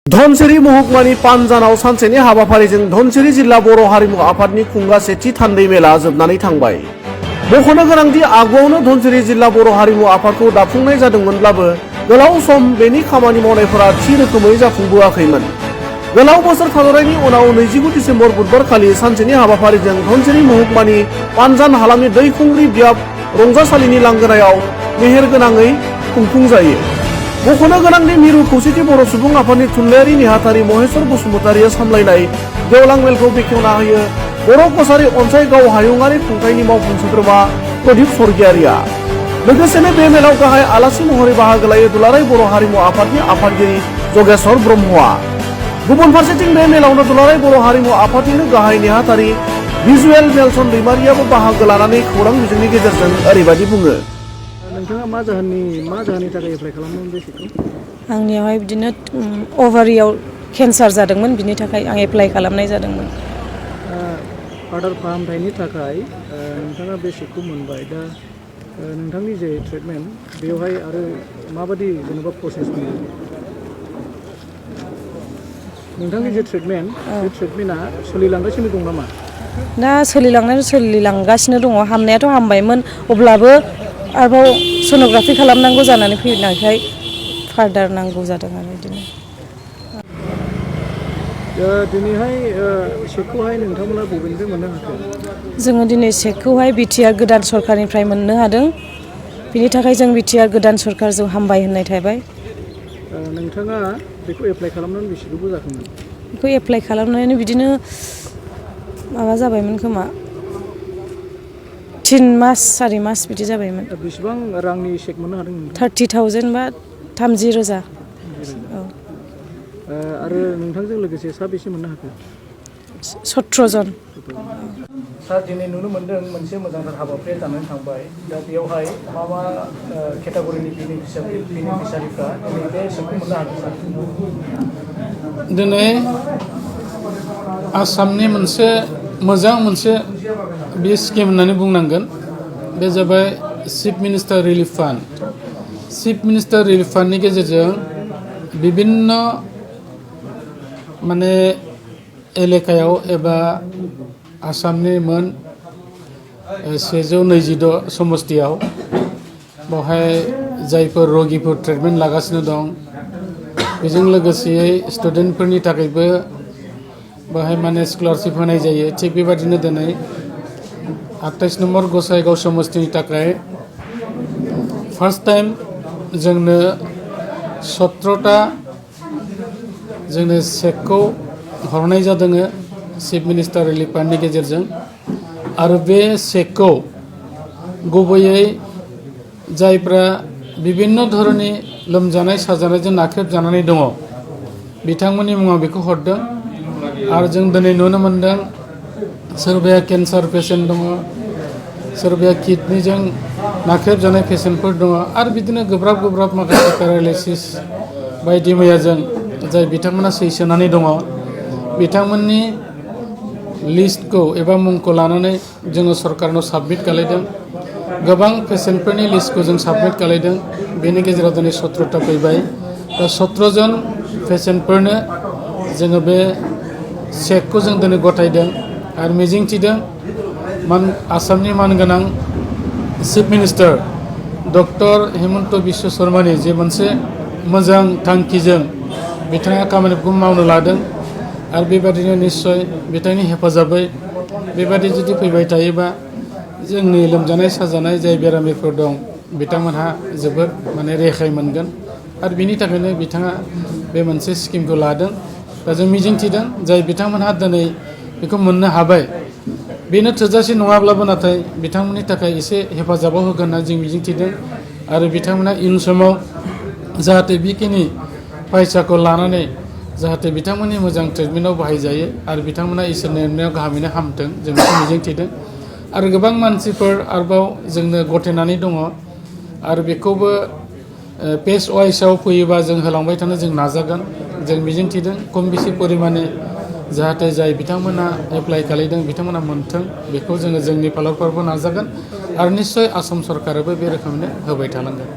धनसिरी महकुमानि पानजानाव सानसेनि हाबाफारिजों धनसिरी जिल्ला बर' हारिमु आफादनि खुंगा सेथि थान्दै मेला जोबनानै थांबाय। मख'नो गोनांदि आगुआवनो धनसिरी जिल्ला बर' हारिमु आफादखौ दाफुंनाय जादोंमोनब्लाबो गोलाव सम बेनि खामानि मावनायफोरा थि रोखोमै जाफुंबोआखैमोन। गोलाव बोसोर थाद'नायनि उनाव 29 दिसेम्बर बुधबार खालि सानसेनि हाबाफारिजों धनसिरी महकुमानि पानजान हालामनि दैखुंग्रि बियाब रंजासालिनि लांगोनायाव मेहेरगोनाङै खुंफुंजायो। मख'नो गोनांदि मिरु खौसेथि बर' सुबुं आफादनि थुनलाइयारि नेहाथारि महेश्वर बसुमतारिया सामलायनाय गेवलां मेलखौ बेखेवना होयो बर' कसारी अनसाइ गाव हायुङारि खुंथायनि मावफुं सोद्रोमा प्रदीप स्वर्गियारिया। लोगोसेनो बे मेलाव गाहाय आलासि महरै बाहागो लायो दुलाराय बर' हारिमु आफादनि आफादगिरि जगेश्वर ब्रह्मआ। गुबुन फारसेथिं बे मेलावनो दुलाराय बर' हारिमु आफादनिनो गाहाय नेहाथारि भिजुएल नेलसन दैमारियाबो बाहागो लानानै खौरां बिजोंनि गेजेरजों ओरैबायदि बुङो। नोंथाङा मा जाहोननि थाखाय एप्लाइ खालामदोंमोन बे सिटखौ? आंनियावहाय बिदिनो अभारियाव केन्सार जादोंमोन, बिनि थाखाय आं एप्लाइ खालामनाय जादोंमोन। आदार फाहामथायनि थाखाय नोंथाङा बे सिटखौ मोनबाय। दा नोंथांनि जे ट्रिटमेन्ट बेवहाय आरो माबादि जेनेबा प्रसेस दङ? नोंथांनि जे ट्रिटमेन्ट बे ट्रिटमेन्टआ सोलिलांगासिनो दं नामा? दा सोलिलांगासिनो दङ। हामनायाथ' हामबायमोन, अब्लाबो आरोबाव सन'ग्राफि खालामनांगौ जानानै फैनायखाय फार्दार नांगौ जादों आरो बिदिनो। दिनैहाय चेकखौहाय नोंथांमोना बबेनिफ्राय मोननो हाखो? जोङो दिनै चेकखौहाय बिटिआर गोदान सरकारनिफ्राय मोननो हादों। बिनि थाखाय जों बिटिआर गोदान सरकारजों हामबाय होननाय थाबाय। नोंथाङा बेखौ एप्लाइ खालामनानै बेसे गोबाव जाखोमोन? बेखौ एप्लाइ खालामनानै बिदिनो माबा जाबायमोन खोमा, 3 मास 4 मास बिदि जाबायमोन। बेसेबां रांनि चेक मोननो हादों नोंथां? 30,000 बा 30,000। औ। आरो नोंथांजों लोगोसे साबेसे मोननो हाखो? 17 जन। सार, दिनै नुनो मोन्दों मोनसे मोजांथार हाबाफारि जानानै थांबाय। दा बेयावहाय मा केटागरिनि बेनिफिसियारिफ्रा दिनै बे चेकखौ मोननो हादों सार? दिनै आसामनि मोनसे मोजां बे स्किम होननानै बुंनांगोन। बे जाबाय chief minister relief fund. Chief minister relief फान्डनि गेजेरजों बिभिन्न एलेकायाव एबा आसामनि मोन 126 समस्तियाव बेवहाय जायफोर रगिफोर ट्रिटमेन्ट लागासिनो दं, बेजों लोगोसेयै स्टुडेन्टफोरनि थाखायबो बेवहाय स्कलारशिप होनाय जायो। थिग बेबादिनो दिनै 28 नम्बर गसाइगाव समस्तिनि थाखाय फार्स्ट टाइम जोंनो 17टा चेकखौ हरनाय जादों चिफ मिनिस्टार रिलिफ फान्डनि गेजेरजों। आरो बे चेकखौ गुबैयै जायफ्रा बिभिन्न धरननि लोमजानाय साजानायजों नाख्रेबजानानै दङ, बिथांमोननि मुङाव बेखौ हरदों। आरो जों दिनै नुनो मोन्दों सोरबाया केन्सार पेसेन्ट दङ, सोरबाया किडनिजों नाख्रेबजानाय पेसेन्टफोर दङ, आरो बिदिनो गोब्राब माखासे पेरालाइसिस बायदि मैयाजों जाय बिथांमोना सैसोनानै दङ, बिथांमोननि लिस्टखौ एबा मुंखौ लानानै जोङो सरकारनाव साबमिट खालामदों। गोबां पेसेन्टफोरनि लिस्टखौ जों साबमिट खालामदों। बेनि गेजेराव दिनै 17टा फैबाय। दा 17 जन पेसेन्टफोरनो जोङो बे चेकखौ जों दिनै गथायदों आरो मिजिंथिदों आसामनि मानगोनां chief minister doctor Himanta Biswa शर्मानि जे मोनसे मोजां थांखिजों बिथाङा खामानिखौ मावनो लादों। आरो बेबादिनो निस्सय बिथांनि हेफाजाबै बेबादि जुदि फैबाय थायोबा जोंनि लोमजानाय साजानाय जाय बेरामिफोर दं, बिथांमोनहा जोबोद रेहाय मोनगोन। आरो बिनि थाखायनो बिथाङा बे मोनसे स्किमखौ लादों। दा जों मिजिंथिदों जाय बिथांमोनहा दिनै बेखौ मोननो हाबाय, बेनो थोजासे नङाब्लाबो नाथाय बिथांमोननि थाखाय एसे हेफाजाबाव होगोन होनना जों मिजिंथिदों। आरो बिथांमोना इयुन समाव जाहाथे बेखिनि फैसाखौ लानानै जाहाथे बिथांमोननि मोजां ट्रिटमेन्टआव बाहायजायो आरो बिथांमोना इसोरनि अननायाव गाहामैनो हामथों, जों बेखौ मिजिंथिदों। आरो गोबां मानसिफोर आरोबाव जोंनो गथायनानै दङ। आरो बेखौबो पेज वाइसआव फैयोबा जों होलांबाय थानो जों नाजागोन। जों मिजिंथिदों खम बेसे परिमाणे जाहाथे जाय बिथांमोना एप्लाइ खालामदों बिथांमोना मोनथों, बेखौ जोङो जोंनि फालारफ्रावबो नाजागोन। आरो निस्सय आसाम सरकाराबो बे रोखोमैनो होबाय थानांगोन।